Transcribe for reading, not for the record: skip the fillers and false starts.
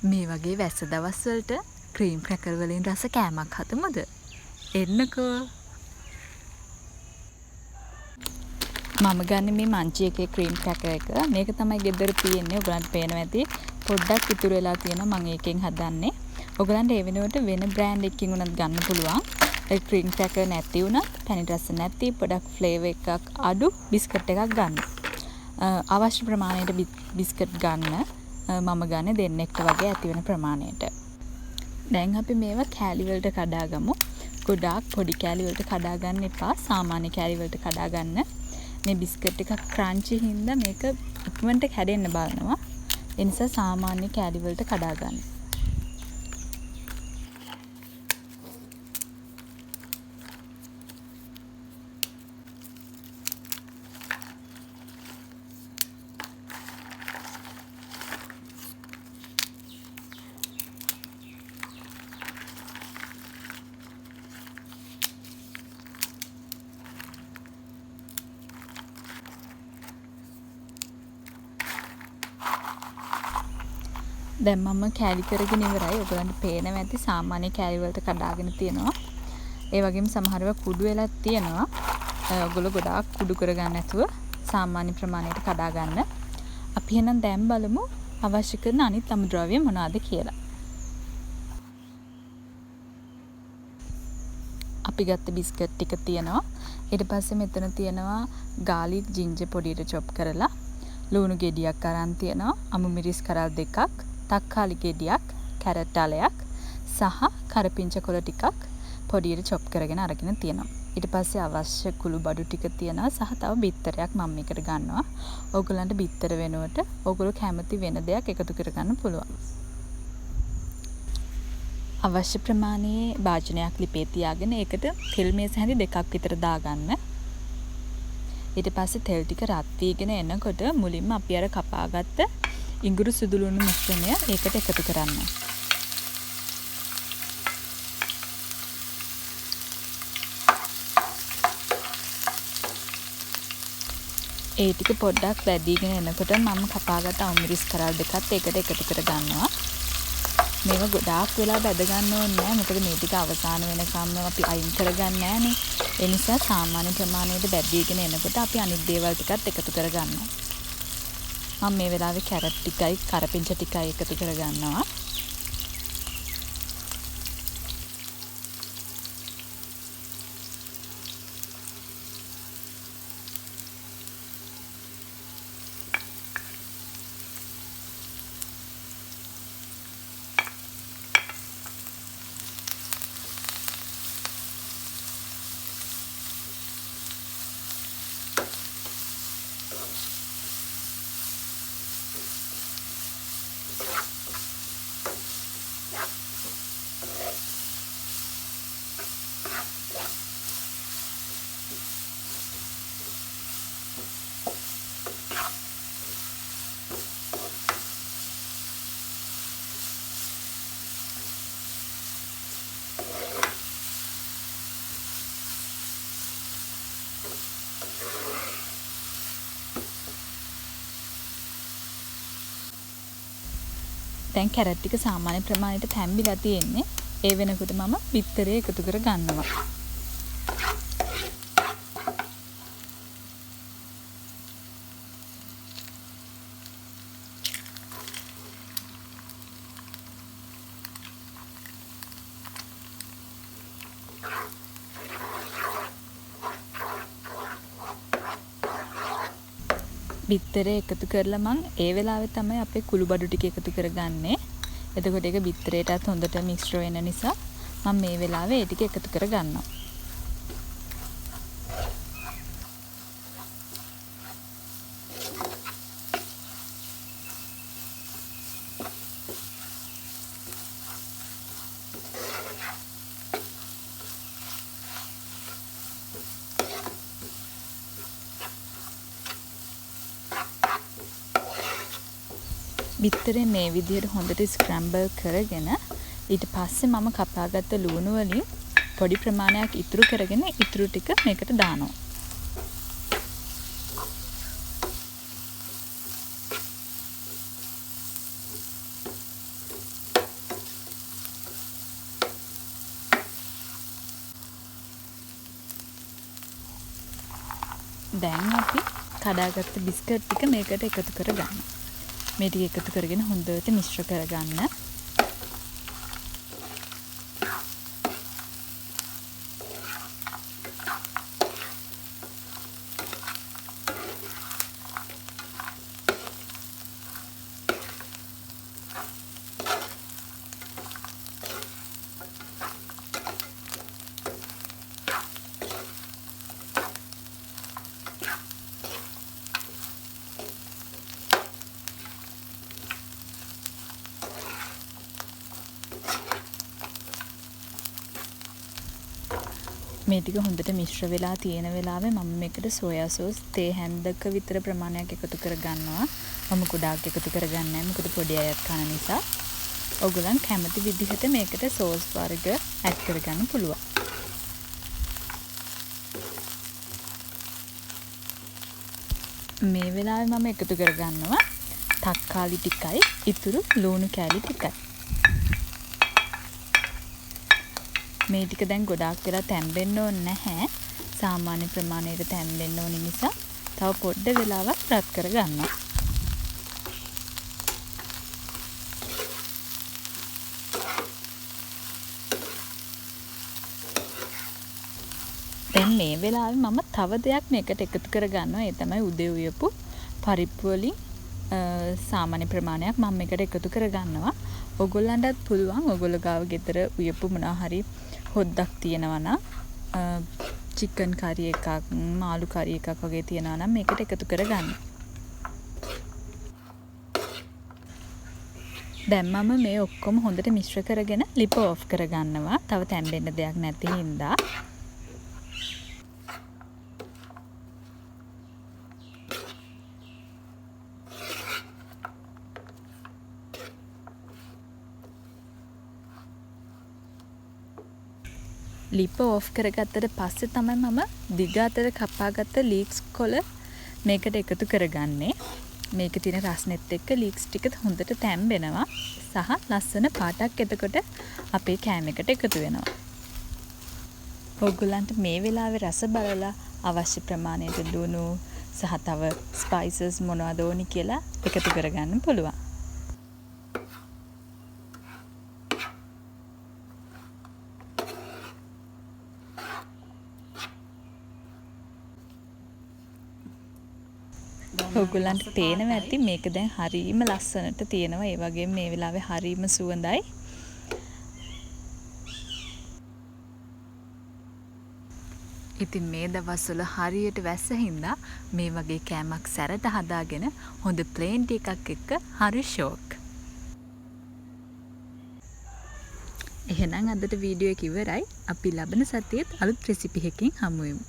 මේ වගේ වැස්ස දවස් වලට ක්‍රීම් ක්‍රැකර් වලින් රස කෑමක් හදමුද? එන්නකෝ. මම ගන්න මේ මංචි එකේ ක්‍රීම් ක්‍රැකර් එක. මේක තමයි ගෙදර තියෙන්නේ. ඔයගලන්ට පේනවා ඇති. පොඩ්ඩක් ඉතුරු වෙලා තියෙනවා මම ඒකෙන් හදන්නේ. ඔයගලන්ට ඒ වෙනුවට වෙන බ්‍රෑන්ඩ් එකකින් උනත් ගන්න පුළුවන්. ඒ ක්‍රීම් ක්‍රැකර් නැති වුණත් පැණි රස නැති පොඩක් ෆ්ලේවර් එකක් අඩු බිස්කට් එකක් ගන්න. අවශ්‍ය ප්‍රමාණයට බිස්කට් ගන්න. මම ගන්නේ දෙන්නෙක්ට වගේ ඇති වෙන ප්‍රමාණයට. දැන් අපි මේවා කෑලි වලට කඩා ගමු. ගොඩාක් පොඩි කෑලි වලට කඩා ගන්න එපා. සාමාන්‍ය කෑලි වලට කඩා ගන්න. මේ බිස්කට් එක ක්‍රන්චි හින්දා මේක ඉක්මනට කැඩෙන්න බලනවා. ඒ නිසා සාමාන්‍ය කෑලි වලට කඩා ගන්න. දැන් මම කෑලි කරගෙන ඉවරයි. ඔයගලන්ට පේනවා ඇති සාමාන්‍ය කෑලි වලට කඩාගෙන තියෙනවා. ඒ වගේම සමහරව කුඩු වෙලක් තියෙනවා. ඔයගොල්ලෝ ගොඩාක් කුඩු කරගන්න නැතුව සාමාන්‍ය ප්‍රමාණයට කඩා ගන්න. අපි එහෙනම් දැන් බලමු අවශ්‍ය කරන අනිත් අමුද්‍රව්‍ය මොනවාද කියලා. අපි ගත්ත බිස්කට් ටික තියෙනවා. ඊට පස්සේ මෙතන තියෙනවා ගාලික් ජින්ජර් පොඩියට චොප් කරලා, ලුණු ගෙඩියක් අරන් තියෙනවා, අමු මිරිස් කරල් දෙකක්, තක්කාලි ගෙඩියක්, කැරට් ඩලයක් සහ කරපිංච කොළ ටිකක් පොඩියට චොප් කරගෙන අරගෙන තියෙනවා. ඊට පස්සේ අවශ්‍ය කුළු බඩු ටික තියෙනවා සහ තව බිත්තරයක් මම මේකට ගන්නවා. ඕගොල්ලන්ට බිත්තර වෙනුවට ඕගොල්ලෝ කැමති වෙන දෙයක් එකතු කරගන්න පුළුවන්. අවශ්‍ය ප්‍රමාණයේ භාජනයක් ලිපේ තියාගෙන ඒකට තෙල් මේස හැඳි දෙකක් විතර දාගන්න. ඊට පස්සේ තෙල් ටික රත් වීගෙන එනකොට මුලින්ම අපි අර කපාගත්ත ඉඟුරු සුදුලුණු මිශ්‍රණය ඒකට එකතු කරන්න. ඒ ටික පොඩ්ඩක් වැඩිගෙන එනකොට මම කපාගත්ත අමුමිරිස් කරල් දෙකත් ඒකට එකතු කර ගන්නවා. මේවා ගොඩාක් වෙලා බැද ගන්න ඕනේ නැහැ. මොකද මේ ටික අවසාන වෙනකම්ම අපි අයින් කරගන්නේ නැහනේ. ඒ නිසා සාමාන්‍ය ප්‍රමාණයට බැදීගෙන එනකොට අපි අනිත් දේවල් ටිකත් එකතු කර ගන්නවා. මම මේ වෙලාවේ කැරට් ටිකයි කරපිංච ටිකයි එකතු කර ගන්නවා. දැන් කැරට් ටික සාමාන්‍ය ප්‍රමාණයට තැම්බිලා තියෙන්නේ. ඒ වෙනකොට මම බිත්තරේ එකතු කර ගන්නවා. බිත්තරේ එකතු කරලා මං ඒ වෙලාවේ තමයි අපේ කුළු බඩු ටික එකතු කරගන්නේ. එතකොට ඒක බිත්තරේටත් හොඳට මිශ්‍ර වෙන නිසා මම මේ වෙලාවේ ඒ ටික එකතු කරගන්නවා. බිත්තරේ මේ විදිහට හොඳට ස්ක්‍රැම්බල් කරගෙන ඊට පස්සේ මම කපාගත්ත ලුණු වලින් පොඩි ප්‍රමාණයක් ඉතුරු කරගෙන ඉතුරු ටික මේකට දානවා. දැන් අපි කඩාගත්ත බිස්කට් ටික මේකට එකතු කරගන්න. මේ ටික එකතු කරගෙන හොඳට මිශ්‍ර කරගන්න. මේ ටික හොඳට මිශ්‍ර වෙලා තියෙන වෙලාවේ මම මේකට සෝයා සෝස් තේ හැන්දක විතර ප්‍රමාණයක් එකතු කරගන්නවා. මම කුඩාක් එකතු කරගන්නේ නැහැ. මොකද පොඩි අයත් කන නිසා. ඔයගොල්ලන් කැමති විදිහට මේකට සෝස් වර්ග ඇඩ් කරගන්න පුළුවන්. මේ වෙලාවේ මම එකතු කරගන්නවා තක්කාලි ටිකයි ඉතුරු ලුණු කෑලි ටිකයි. මේ ටික දැන් ගොඩාක් වෙලා තැම්බෙන්න ඕනේ නැහැ. සාමාන්‍ය ප්‍රමාණයට තැම්බෙන්න ඕනි නිසා තව පොඩ්ඩ වෙලාවක් රත් කරගන්නවා. දැන් මේ වෙලාවේ මම තව දෙයක් මේකට එකතු කරගන්නවා. ඒ තමයි උදේ උයපු පරිප්පු වලින් සාමාන්‍ය ප්‍රමාණයක් මම මේකට එකතු කරගන්නවා. ඔයගොල්ලන්ටත් පුළුවන් ඔයගොල්ලෝ ගාව ගෙදර උයපු මොනවා හරි හොද්දක් තියෙනවා නම් චිකන් කරි එකක් මාළු කරි එකක් වගේ තියෙනවා නම් මේකට එකතු කරගන්න. දැන් මම මේ ඔක්කොම හොඳට මිශ්‍ර කරගෙන ලිප ඔෆ් කරගන්නවා. තව තැම්බෙන්න දෙයක් නැති හින්දා. ලිප ඔෆ් කරගත්තට පස්සේ තමයි මම දිග අතර කපාගත්ත ලීක්ස් කොළ මේකට එකතු කරගන්නේ. මේකේ තියෙන රස්නෙත් එක්ක ලීක්ස් ටික හොඳට තැම්බෙනවා සහ ලස්සන පාටක් එතකොට අපේ කෑම එකට එකතු වෙනවා. ඔයගොල්ලන්ට මේ වෙලාවේ රස බලලා අවශ්‍ය ප්‍රමාණයට ලුණු සහ තව ස්පයිසස් මොනවද ඕනි කියලා එකතු කරගන්න පුළුවන්. ඔයගොල්ලන්ට පේනවා ඇති මේක දැන් හරීම ලස්සනට තියෙනවා. ඒ වගේම මේ වෙලාවේ හරීම සුවඳයි. ඉතින් මේ දවස්වල හරියට වැස්ස හින්දා මේ වගේ කෑමක් සැරට හදාගෙන හොඳ ප්ලේන් ටී එකක් එක්ක හරි ෂෝක්. එහෙනම් අදට වීඩියෝ එක ඉවරයි. අපි ලබන සතියේත් අලුත් රෙසිපි එකකින් හමු වෙමු.